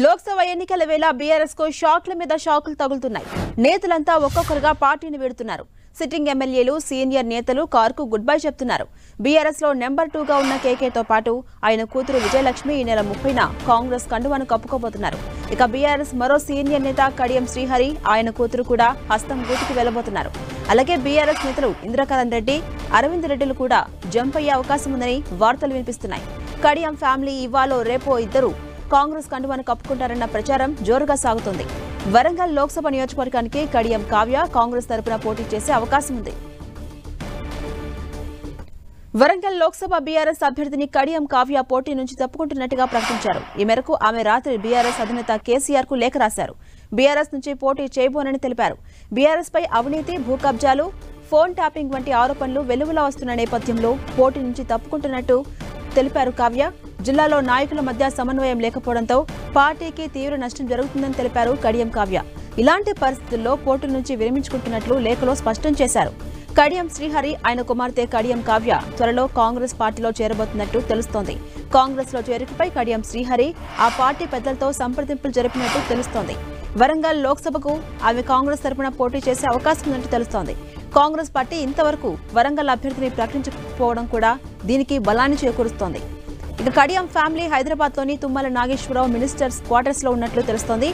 లోక్సభ ఎన్నికల వేళ బీఆర్ఎస్ కు షాక్ల మీద షాకులు తగులుతున్నాయి. నేతలంతా ఒక్కొక్కరుగా పార్టీని వీడుతున్నారు. సిట్టింగ్ ఎమ్మెల్యేలు, సీనియర్ నేతలు కారుకు గుడ్ బై చెప్తున్నారు. బీఆర్ఎస్ లో నెంబర్ 2గా ఉన్న కేకేతో పాటు ఆయన కూతురు విజయలక్ష్మి ఈ నెల 30న కాంగ్రెస్ కండువాను కప్పుకోబోతున్నారు. ఇక బీఆర్ఎస్ మరో సీనియర్ నేత కడియం శ్రీహరి, ఆయన కూతురు కూడా హస్తం గూటికి వెళ్లబోతున్నారు. అలాగే బీఆర్ఎస్ నేతలు ఇంద్రకరణ్ రెడ్డి, అరవింద్ రెడ్డిలు కూడా జంప్ అయ్యే అవకాశం ఉందని వార్తలు వినిపిస్తున్నాయి. కడియం ఫ్యామిలీ ఇవాళ రేపో ఇద్దరు కాంగ్రెస్ కండువాను కప్పుకుంటారన్న ప్రచారం జోరుగా సాగుతోంది. వరంగల్ లోక్సభ నియోజకవర్గానికి కడియం కావ్య కాంగ్రెస్ తరపున పోటీ చేసే అవకాశం ఉంది. వరంగల్ లోక్సభ బీఆర్ఎస్ అభ్యర్థిని కడియం కావ్య పోటీ నుంచి తప్పుకుంటున్నట్టుగా ప్రకటించారు. ఈ మేరకు ఆమె రాత్రి బీఆర్ఎస్ అధినేత కేసీఆర్ కు లేఖ రాశారు. బీఆర్ఎస్ నుంచి పోటీ చేయబోనని తెలిపారు. బీఆర్ఎస్ పై అవినీతి, భూ కబ్జాలు, ఫోన్ ట్యాపింగ్ వంటి ఆరోపణలు వెలువలా వస్తున్న నేపథ్యంలో పోటీ నుంచి తప్పుకుంటున్నట్టు తెలిపారు కావ్య. జిల్లాలో నాయకుల మధ్య సమన్వయం లేకపోవడంతో పార్టీకి తీవ్ర నష్టం జరుగుతుందని తెలిపారు కడియం కావ్య. ఇలాంటి పరిస్థితుల్లో పోటీ నుంచి విరమించుకుంటున్నట్లు లేఖలో స్పష్టం చేశారు. కడియం శ్రీహరి, ఆయన కుమార్తె కడియం కావ్య త్వరలో కాంగ్రెస్ పార్టీలో చేరబోతున్నట్టు తెలుస్తోంది. కాంగ్రెస్ లో చేరికపై కడియం శ్రీహరి ఆ పార్టీ పెద్దలతో సంప్రదింపులు జరిపినట్టు తెలుస్తోంది. వరంగల్ లోక్సభకు ఆమె కాంగ్రెస్ తరపున పోటీ చేసే అవకాశం ఉందంటూ తెలుస్తోంది. కాంగ్రెస్ పార్టీ ఇంతవరకు వరంగల్ అభ్యర్థిని ప్రకటించకపోవడం కూడా దీనికి బలాన్ని చేకూరుస్తోంది. ఇక కడియం ఫ్యామిలీ హైదరాబాద్ లోని తుమ్మల నాగేశ్వరరావు మినిస్టర్స్ క్వార్టర్స్ లో ఉన్నట్లు తెలుస్తోంది.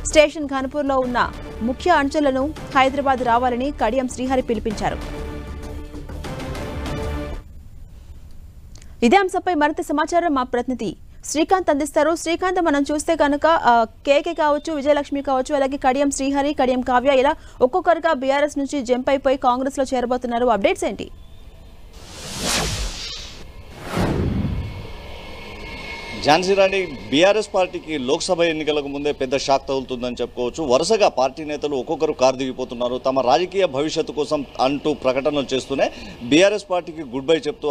స్టేషన్ ఘనపూర్ లో ఉన్న ముఖ్య అంచెలను హైదరాబాద్ రావాలని కడియం శ్రీహరి పిలిపించారు. ఇదే అంశంపై మరింత సమాచారం మా ప్రతినిధి శ్రీకాంత్ అందిస్తారు. శ్రీకాంత్, మనం చూస్తే కనుక కేకే కావచ్చు, విజయలక్ష్మి కావచ్చు, అలాగే కడియం శ్రీహరి, కడియం కావ్య ఇలా ఒక్కొక్కరుగా బీఆర్ఎస్ నుంచి జంప్ అయిపోయి కాంగ్రెస్ లో చేరబోతున్నారు. అప్డేట్స్ ఏంటి? ఝాన్సీ రాణి, బీఆర్ఎస్ పార్టీకి లోక్సభ ఎన్నికలకు ముందే పెద్ద షాక్ తగులుతుందని చెప్పుకోవచ్చు. వరుసగా పార్టీ నేతలు ఒక్కొక్కరు కారు దిగిపోతున్నారు. తమ రాజకీయ భవిష్యత్తు కోసం అంటూ ప్రకటనలు చేస్తూనే బీఆర్ఎస్ పార్టీకి గుడ్ బై చెప్తూ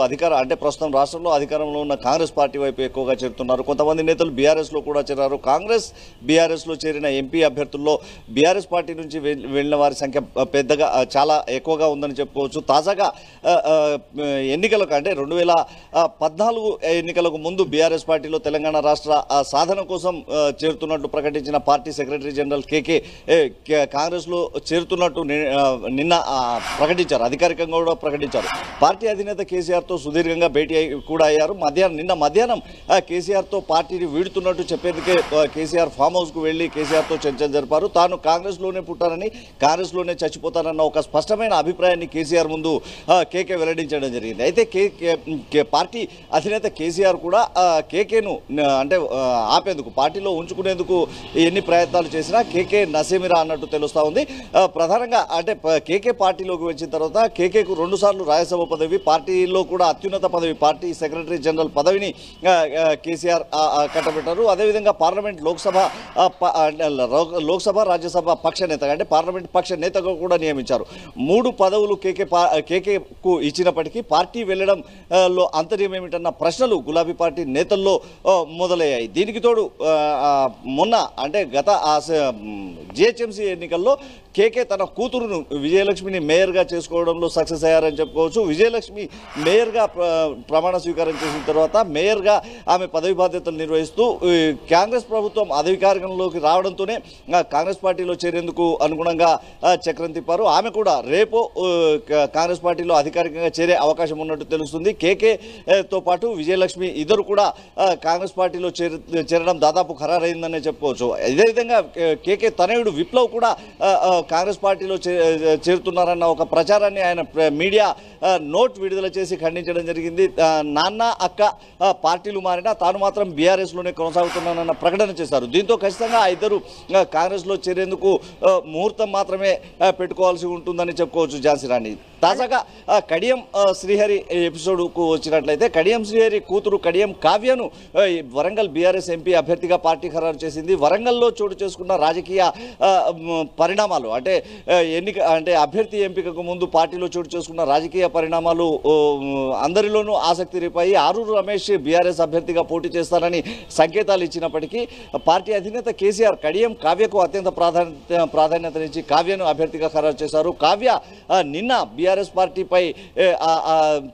ప్రస్తుతం రాష్ట్రంలో అధికారంలో ఉన్న కాంగ్రెస్ పార్టీ వైపు ఎక్కువగా చేరుతున్నారు. కొంతమంది నేతలు బీఆర్ఎస్లో కూడా చేరారు. కాంగ్రెస్ బీఆర్ఎస్లో చేరిన ఎంపీ అభ్యర్థుల్లో బీఆర్ఎస్ పార్టీ నుంచి వెళ్ళిన వారి సంఖ్య పెద్దగా చాలా ఎక్కువగా ఉందని చెప్పుకోవచ్చు. తాజాగా ఎన్నికలకు 2014 ఎన్నికలకు ముందు బీఆర్ఎస్ పార్టీలో తెలంగాణ రాష్ట్ర సాధన కోసం చేరుతున్నట్టు ప్రకటించిన పార్టీ సెక్రటరీ జనరల్ కేకే కాంగ్రెస్ లో చేరుతున్నట్టు నిన్న ప్రకటించారు. అధికారికంగా కూడా ప్రకటించారు. పార్టీ అధినేత కేసీఆర్ తో సుదీర్ఘంగా భేటీ కూడా అయ్యారు. నిన్న మధ్యాహ్నం కేసీఆర్ తో పార్టీని వీడుతున్నట్టు చెప్పేందుకే కేసీఆర్ ఫామ్ హౌస్ కు వెళ్లి కేసీఆర్ తో చర్చలు జరిపారు. తాను కాంగ్రెస్ లోనే పుట్టారని, కాంగ్రెస్ లోనే చచ్చిపోతారన్న ఒక స్పష్టమైన అభిప్రాయాన్ని కేసీఆర్ ముందు కేకే వెల్లడించడం జరిగింది. అయితే పార్టీ అధినేత కేసీఆర్ కూడా కేకేను ఆపేందుకు, పార్టీలో ఉంచుకునేందుకు ఎన్ని ప్రయత్నాలు చేసినా కేకే నసేమిరా అన్నట్టు తెలుస్తా ఉంది. ప్రధానంగా కేకే పార్టీలోకి వచ్చిన తర్వాత కేకేకు 2 సార్లు రాజ్యసభ పదవి, పార్టీలో కూడా అత్యున్నత పదవి పార్టీ సెక్రటరీ జనరల్ పదవిని కేసీఆర్ కట్టబెట్టారు. అదేవిధంగా పార్లమెంట్, లోక్సభ రాజ్యసభ పక్ష నేతగా పార్లమెంట్ పక్ష నేతగా కూడా నియమించారు. 3 పదవులు కేకేకు ఇచ్చినప్పటికీ పార్టీ వెళ్లడంలో అంతర్యం ఏమిటన్న ప్రశ్నలు గులాబీ పార్టీ నేతల్లో మొదలయ్యాయి. దీనికి తోడు మొన్న గత జిహెచ్ఎంసీ ఎన్నికల్లో కేకే తన కూతురును విజయలక్ష్మిని మేయర్గా చేసుకోవడంలో సక్సెస్ అయ్యారని చెప్పుకోవచ్చు. విజయలక్ష్మి మేయర్గా ప్రమాణ స్వీకారం చేసిన తర్వాత మేయర్గా ఆమె పదవి బాధ్యతలు నిర్వహిస్తూ కాంగ్రెస్ ప్రభుత్వం అధికారంలోకి రావడంతోనే కాంగ్రెస్ పార్టీలో చేరేందుకు అనుగుణంగా చక్రం తిప్పారు. ఆమె కూడా రేపు కాంగ్రెస్ పార్టీలో అధికారికంగా చేరే అవకాశం ఉన్నట్టు తెలుస్తుంది. కేకేతో పాటు విజయలక్ష్మి ఇద్దరు కూడా కాంగ్రెస్ పార్టీలో చేరడం దాదాపు ఖరారైందనే చెప్పుకోవచ్చు. అదేవిధంగా కేకే తనయుడు విప్లవ్ కూడా కాంగ్రెస్ పార్టీలో చేరుతున్నారన్న ఒక ప్రచారాన్ని ఆయన మీడియా నోట్ విడుదల చేసి ఖండించడం జరిగింది. నాన్న అక్క పార్టీలు మారినా తాను మాత్రం బీఆర్ఎస్లోనే కొనసాగుతున్నానన్న ప్రకటన చేశారు. దీంతో ఖచ్చితంగా ఆ ఇద్దరు కాంగ్రెస్లో చేరేందుకు ముహూర్తం మాత్రమే పెట్టుకోవాల్సి ఉంటుందని చెప్పుకోవచ్చు. ఝాన్సీ రాణి, తాజాగా కడియం శ్రీహరి ఎపిసోడ్కు వచ్చినట్లయితే కడియం శ్రీహరి కూతురు కడియం కావ్యను వరంగల్ బీఆర్ఎస్ ఎంపీ అభ్యర్థిగా పార్టీ ఖరారు చేసింది. వరంగల్లో చోటు చేసుకున్న రాజకీయ పరిణామాలు అభ్యర్థి ఎంపికకు ముందు పార్టీలో చోటు చేసుకున్న రాజకీయ పరిణామాలు అందరిలోనూ ఆసక్తి రేపాయి. ఆరూరు రమేష్ బీఆర్ఎస్ అభ్యర్థిగా పోటీ చేస్తారని సంకేతాలు ఇచ్చినప్పటికీ పార్టీ అధినేత కేసీఆర్ కడియం కావ్యకు అత్యంత ప్రాధాన్యతనిచ్చి కావ్యను అభ్యర్థిగా ఖరారు చేశారు. కావ్య నిన్న బీఆర్ఎస్ పార్టీపై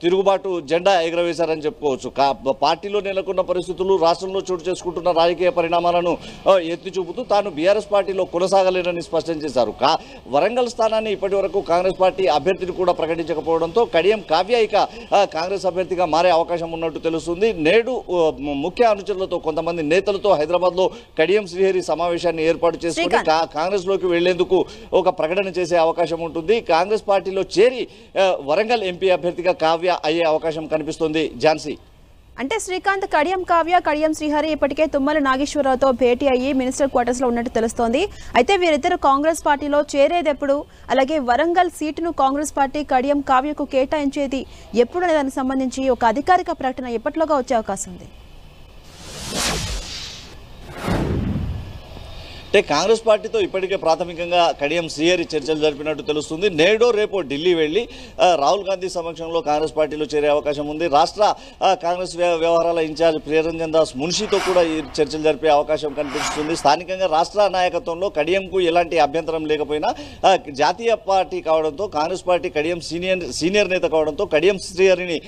తిరుగుబాటు జెండా ఎగురవేశారని చెప్పుకోవచ్చు. పార్టీలో నెలకొన్న పరిస్థితులు, రాష్ట్రంలో చోటు చేసుకుంటున్న రాజకీయ పరిణామాలను ఎత్తి చూపుతూ తాను బీఆర్ఎస్ పార్టీలో కొనసాగలేనని స్పష్టం చేశారు. వరంగల్ స్థానాన్ని ఇప్పటి వరకు కాంగ్రెస్ పార్టీ అభ్యర్థిని కూడా ప్రకటించకపోవడంతో కడియం కావ్య ఇక కాంగ్రెస్ అభ్యర్థిగా మారే అవకాశం ఉన్నట్టు తెలుస్తుంది. నేడు ముఖ్య అనుచరులతో, కొంతమంది నేతలతో హైదరాబాద్లో కడియం శ్రీహరి సమావేశాన్ని ఏర్పాటు చేసుకుని కాంగ్రెస్ లోకి వెళ్లేందుకు ఒక ప్రకటన చేసే అవకాశం ఉంటుంది. కాంగ్రెస్ పార్టీలో చేరి వరంగల్ ఎంపీ అభ్యర్థిగా కావ్య అయ్యే అవకాశం కనిపిస్తుంది. ఝాన్సీ, అంటే శ్రీకాంత్, కడియం కావ్య, కడియం శ్రీహరి ఇప్పటికే తుమ్మల నాగేశ్వరరావుతో భేటీ అయ్యి మినిస్టర్ క్వార్టర్స్ లో ఉన్నట్టు తెలుస్తోంది. అయితే వీరిద్దరు కాంగ్రెస్ పార్టీలో చేరేదెప్పుడు, అలాగే వరంగల్ సీటును కాంగ్రెస్ పార్టీ కడియం కావ్యకు కేటాయించేది ఎప్పుడు అనే దానికి సంబంధించి ఒక అధికారిక ప్రకటన ఎప్పటిలోగా వచ్చే అవకాశం ఉంది? అంటే కాంగ్రెస్ పార్టీతో ఇప్పటికే ప్రాథమికంగా కడియం శ్రీహరి చర్చలు జరిపినట్టు తెలుస్తుంది. నేడో రేపో ఢిల్లీ వెళ్లి రాహుల్ గాంధీ సమక్షంలో కాంగ్రెస్ పార్టీలో చేరే అవకాశం ఉంది. రాష్ట్ర కాంగ్రెస్ వ్యవహారాల ఇన్ఛార్జ్ ప్రియరంజన్ దాస్ మున్షితో కూడా ఈ చర్చలు జరిపే అవకాశం కనిపిస్తుంది. స్థానికంగా రాష్ట్ర నాయకత్వంలో కడియంకు ఎలాంటి అభ్యంతరం లేకపోయినా జాతీయ పార్టీ కావడంతో, కాంగ్రెస్ పార్టీ కడియం సీనియర్ నేత కావడంతో కడియం శ్రీహరిని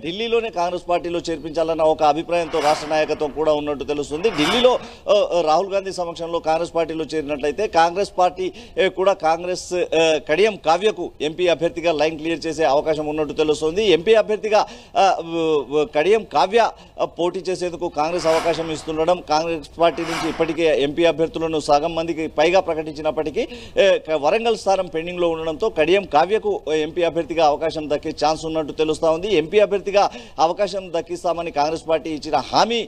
ఢిల్లీలోనే కాంగ్రెస్ పార్టీలో చేర్పించాలన్న ఒక అభిప్రాయంతో రాష్ట్ర నాయకత్వం కూడా ఉన్నట్టు తెలుస్తుంది. ఢిల్లీలో రాహుల్ గాంధీ సమక్షంలో కాంగ్రెస్ పార్టీలో చేరినట్లయితే కాంగ్రెస్ పార్టీ కూడా కడియం కావ్యకు ఎంపీ అభ్యర్థిగా లైన్ క్లియర్ చేసే అవకాశం ఉన్నట్టు తెలుస్తోంది. ఎంపీ అభ్యర్థిగా కడియం కావ్య పోటీ చేసేందుకు కాంగ్రెస్ అవకాశం ఇస్తుండడం, కాంగ్రెస్ పార్టీ నుంచి ఇప్పటికే ఎంపీ అభ్యర్థులను సగం మందికి పైగా ప్రకటించినప్పటికీ వరంగల్ స్థానం పెండింగ్ లో ఉండడంతో కడియం కావ్యకు ఎంపీ అభ్యర్థిగా అవకాశం దక్కే ఛాన్స్ ఉన్నట్టు తెలుస్తా ఉంది. ఎంపీ అభ్యర్థిగా అవకాశం దక్కిస్తామని కాంగ్రెస్ పార్టీ ఇచ్చిన హామీ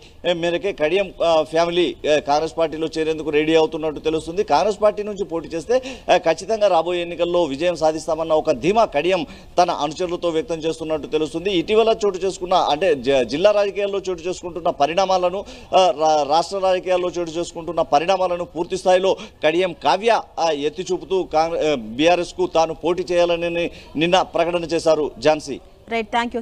మేరకే కడియం ఫ్యామిలీ కాంగ్రెస్ పార్టీలో చేరేందుకు రెడీ అవుతున్నట్టు తెలుస్తుంది. కాంగ్రెస్ పార్టీ నుంచి పోటీ చేస్తే ఖచ్చితంగా రాబోయే ఎన్నికల్లో విజయం సాధిస్తామన్న ఒక ధీమా కడియం తన అనుచరులతో వ్యక్తం చేస్తున్నట్టు తెలుస్తుంది. ఇటీవల చోటు చేసుకున్న, అంటే జిల్లా రాజకీయాల్లో చోటు చేసుకుంటున్న పరిణామాలను, రాష్ట్ర రాజకీయాల్లో చోటు చేసుకుంటున్న పరిణామాలను పూర్తి స్థాయిలో కడియం కావ్య ఎత్తి చూపుతూ బీఆర్ఎస్ కు తాను పోటీ చేయాలని నిన్న ప్రకటన చేశారు. Jhansi, right, thank you.